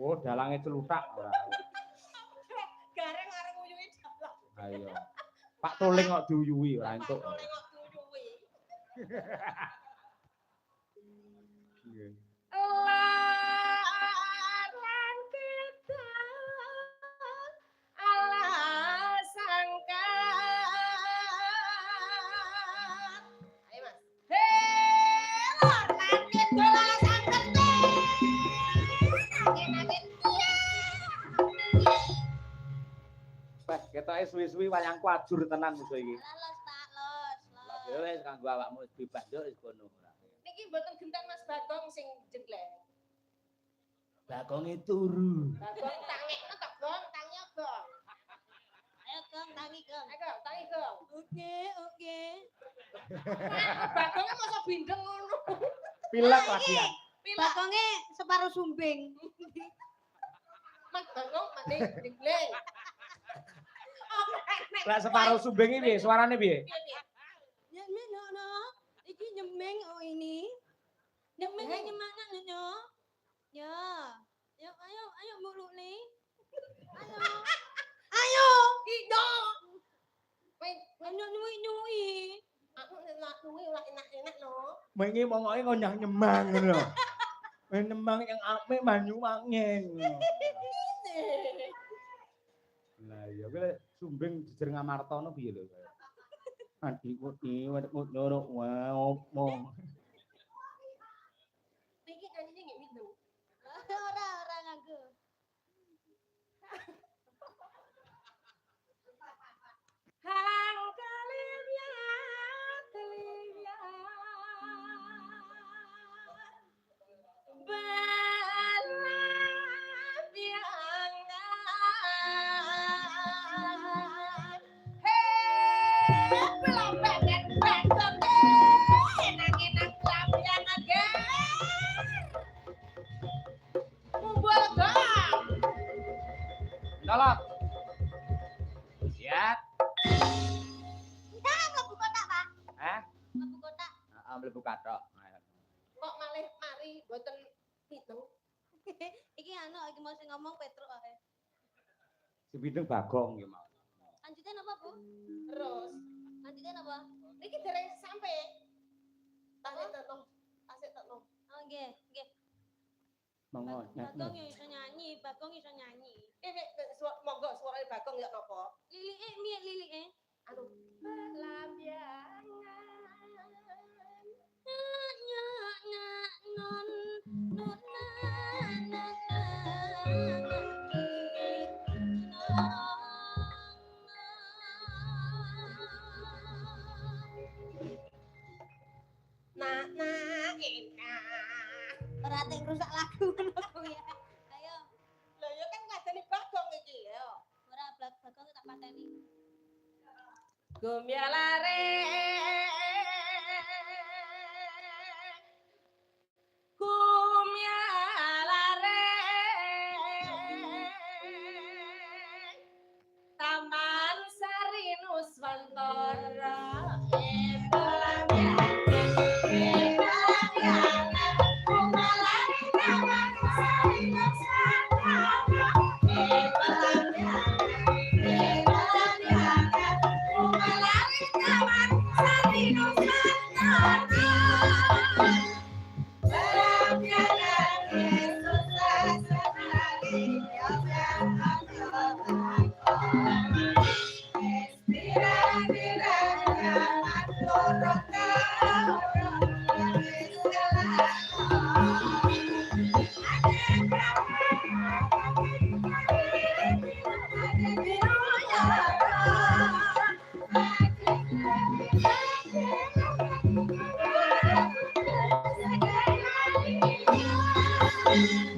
Oh, dalange celutak ora. Gareng areng uyuhi dalang. Ayo. Pak Tuling kok diuyuhi ora entuk. Pak Tuling kok diuyuhi. Nggih. Larang kita ala sangkat. Ayo Mas. Hei, larang kita ala sangkat. Nangin-nangin. Wes, ketoke suwi-suwi wayangku ajur tenan musuh iki. Los Pak, los. Ya wis kanggo awakmu bebas yo wis kono. Niki mboten genten Mas Bagong sing jenggleng. Bagonge turu. Bagong tangekno tok, Gong, tangi Gong. Ayo Gong, tangi Gong. Ayo Gong, tangi Gong. Oke. Bagongnya masa bindeng ngono. Pilek lagi ya. Bagongnya separuh sumbing. Mas Bagong mati jenggleng. Lah separuh sumbing iki piye? Suarane piye? Nyemeng no. Iki nyemeng oh ini. Nyemeng nyemangat nyo. Ya. Ayo muluk nih. Ayo. Iya. Weh, nyui. Aku nek nyui ora enak-enak no. Mengi mongoke ngonyang nyemang ngono. Nyemang yang apik banyu wangen. Lah iya kuwi sumbing jejer ngamartono piye lho. Adikku iki ngono wae opo. Iki nyanyi nggih minum. Ora nganggo. Hang kalibya. Tolong. Siap. Kita mlebu kotak, Pak. Hah? Mlebu kotak. Heeh, mlebu kathok. Kok malih mari mboten pitung. Iki iki mau sing ngomong Petruk ae. Si Bideng Bagong iki mau. Lanjutan apa, Bu? Terus. Lanjutan apa? Niki dereng sampe. Tasik tekno. Oh, nggih. Monggo. Bagong yo iso nyanyi, Bagong iso nyanyi. Monggo suarane Bagong ya napa? Lilike miye lilike? Anu, lambiangan. Non non Berarti rusak lagu ya. Ayo. Lah ya kan ngadani Bagong iki ya. Ora Bagong tak pateni. Gumyalare Taman Sari Nuswantara Thank you.